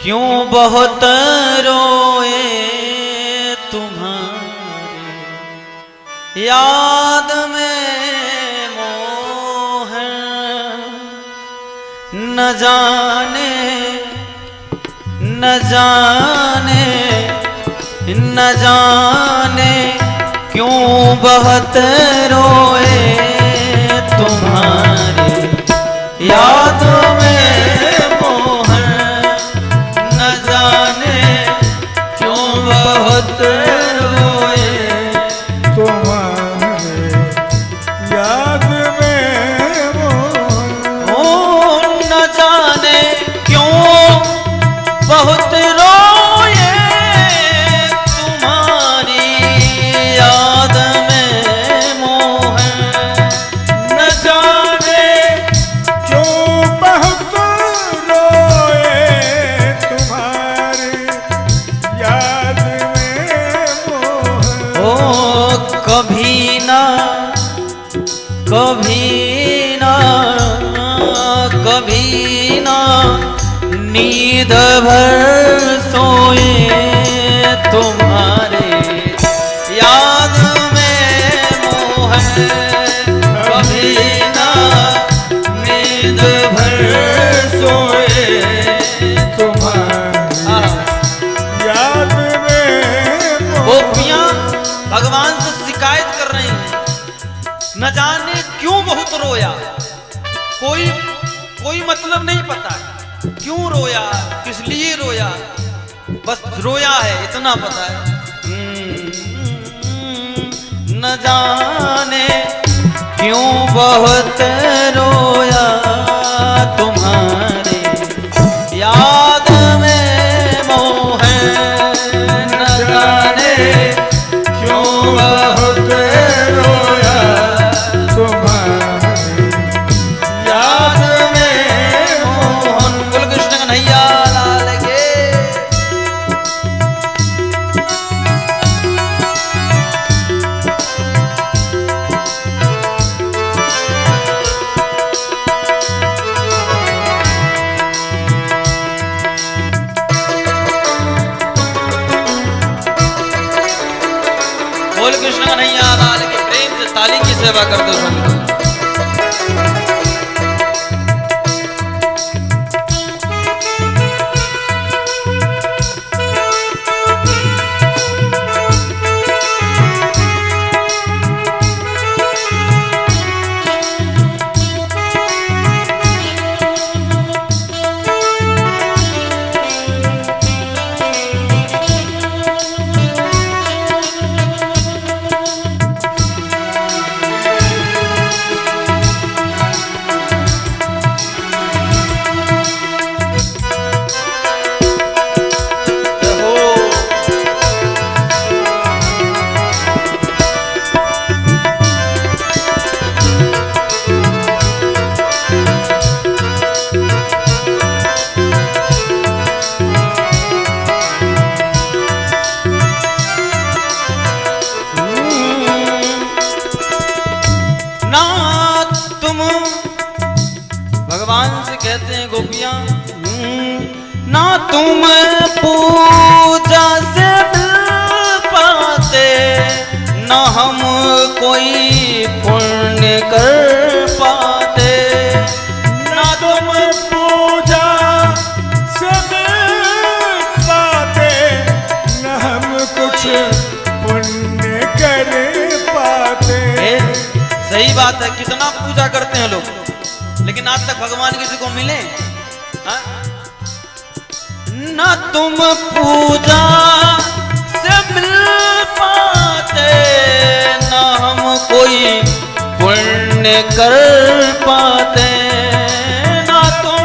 क्यों बहुत रोए तुम्हारी याद में मोह, न जाने न जाने न जाने क्यों बहुत रोए तुम्हारी याद में मोह, न जाने क्यों बहुत रोए तुम्हारे याद में मोह। ओ न जाने क्यों बहुत रोए तुम्हारी याद में मोह, न जाने क्यों बहुत रोए तुम्हारी याद में मोह। ओ कभी ना कभी ना कभी ना नींद भर सोए तुम्हारे याद में मोह, कभी ना नींद भर सोए तुम्हारी याद में मोह। गोपियां भगवान से शिकायत कर रही हैं, न जाने क्यों बहुत रोया, कोई मतलब नहीं पता है क्यों रोया, किस लिए रोया, बस रोया है इतना पता है। न जाने क्यों बहुत रोया तुम्हारे याद में मोह, न जाने क्यों बहुत रोया तुम्हारी याद में मोहन। बोल कृष्ण कन्हैया लाल के। बोल कृष्ण कन्हैया लाल के। प्रेम से ताली की सेवा कर दो सब लोग। भगवान से कहते हैं गोपियां, ना तुम पूजा से मिल पाते, ना हम कोई पुण्य कर पाते, ना तुम पूजा से मिल पाते, न हम कुछ पुण्य कर पाते। सही बात है, कितना पूजा करते हैं लोग, लेकिन आज तक भगवान किसी को मिले? ना तुम पूजा से मिल पाते, ना हम कोई पुण्य कर पाते, ना तुम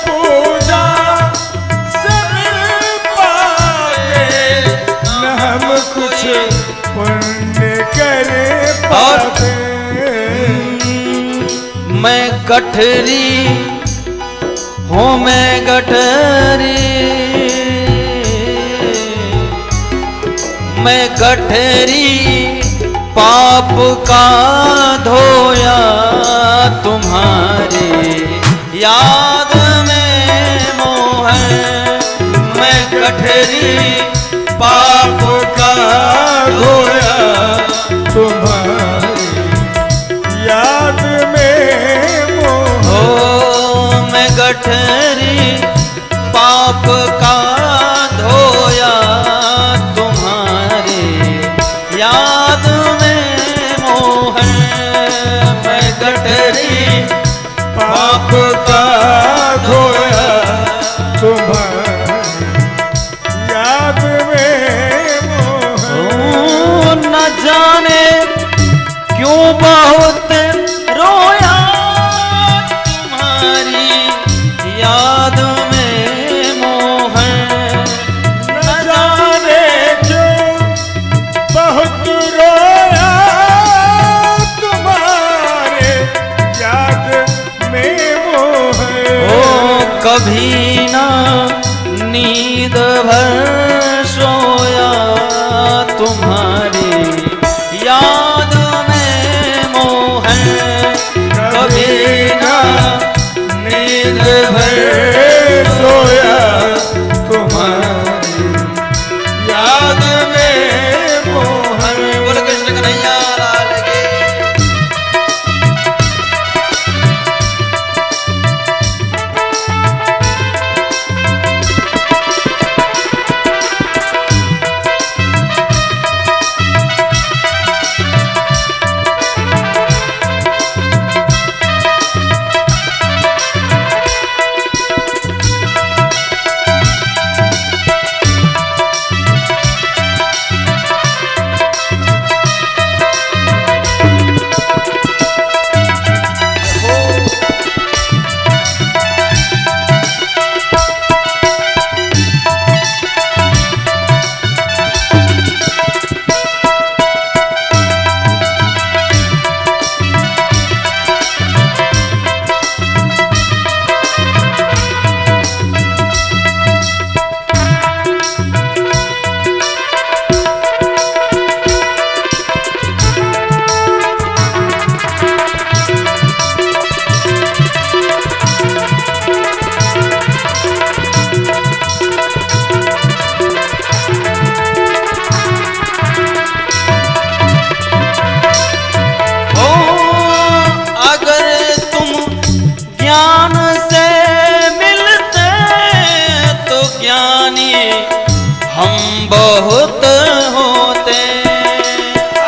पूजा से मिल पाते, न हम कुछ पुण्य कर पाते। मैं गठरी हूँ, मैं गठरी, मैं गठरी पाप का धोया तुम्हारे याद में मोह, गठरी पाप का धोया तुम्हारी याद में मोहन। हो मैं गठरी पाप का धोया तुम्हारे याद में मोहन। मैं गठरी पाप का धोया तुम्हारी याद में मोहन। न जाने क्यों बहुत रोया तुम्हारी याद में मोहन। न जाने क्यों बहुत रोया तुम्हारे याद में मोहन। ओ कभी ना नींद भर सोया तुम्हारी याद में मोहन। कभी ना नींद भर सोया तुम्हारी याद में मोहन। बोल कृष्ण कन्हैया लाल की। हम बहुत होते।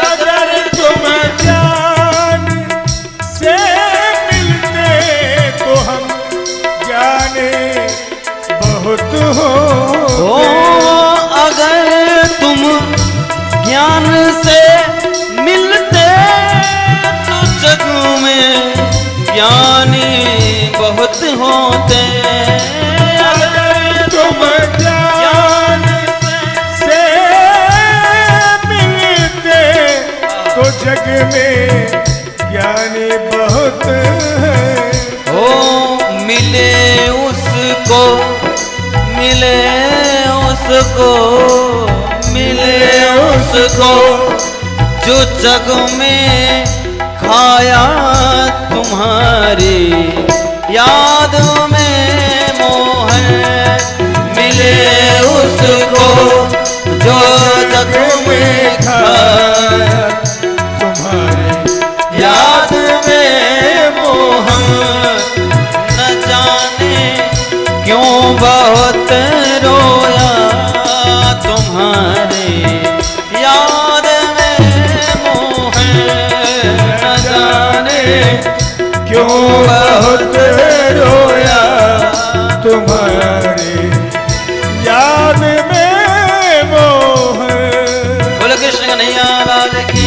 अगर तुम ज्ञान से मिलते तो हम ज्ञानी बहुत ओ होते। अगर तुम ज्ञान से मिलते तो जग में ज्ञानी बहुत होते। अगर तुम ज्ञान से मिलते तो जग में ज्ञानी बहुत है। ओ मिले उसको मिले उसको मिले उसको जो जग में खाया तुम्हारी याद में मोहन। मिले उसको जो जग में खाया तुम्हारे याद में मोहन। न जाने क्यों बहुत रोया तुम्हारे याद में मोहन। न जाने क्यों बहुत रोया तुम्हारे याद में मोहन। बोलो कृष्ण कन्हैया लाल की।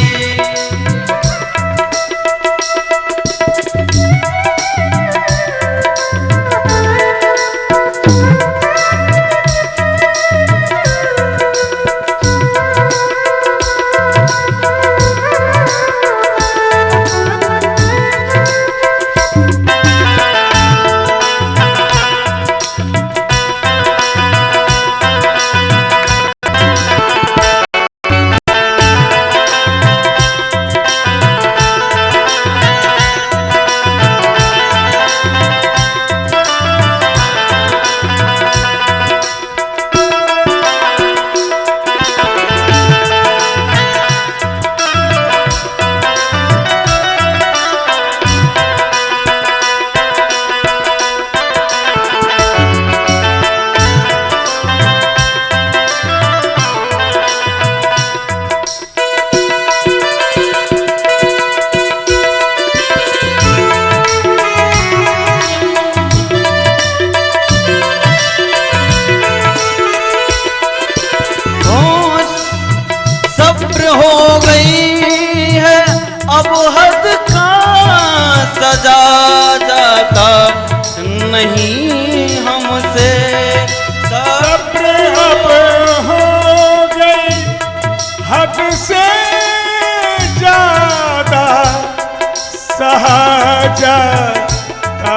हद से ज्यादा सहा जाता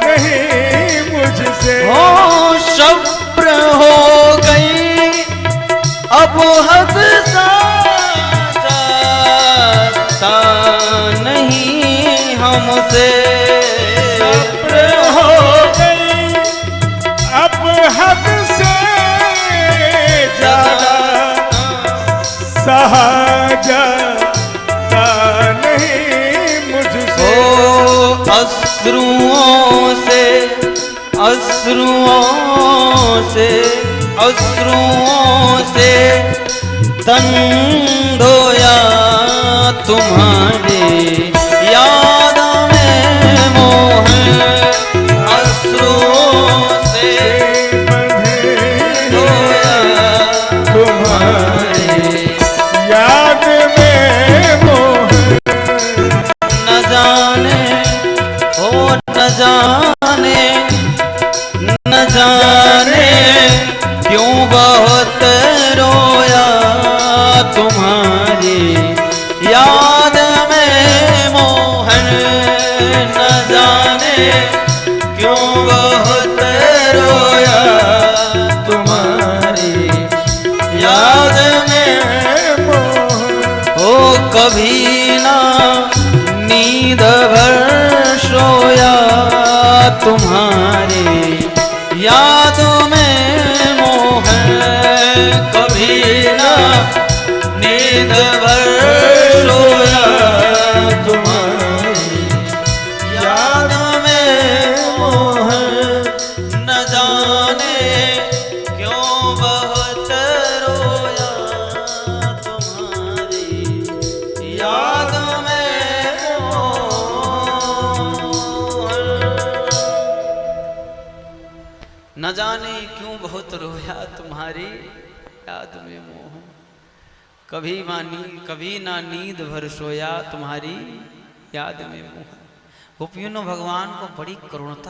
नहीं मुझसे। हो शब्र हो गई अब हद जाता नहीं हमसे। सब्र हो गई अब हद से ज्यादा सहा जाता नहीं मुझसे। ओ अश्रुओं से तन धोया तुम्हारे याद में मोह। अश्रुओं से धोया तुम्हारे याद में मोह। न जाने ओ न जाने क्यों बहुत रोया तुम्हारी याद में मोहन। न जाने क्यों बहुत रोया तुम्हारी याद में मोह। ओ कभी ना नींद भर सोया तुम्हारी यादों में मोहन। कभी ना नींद भर सोया तुम्हारी यादों में मोहन। न जाने क्यों बहुत रोया तुम्हारी याद में मोहन। न जाने क्यों बहुत रोया तुम्हारी याद में मोह। कभी ना नींद भर सोया तुम्हारी याद में मोह। गोपियों ने भगवान को बड़ी करुणता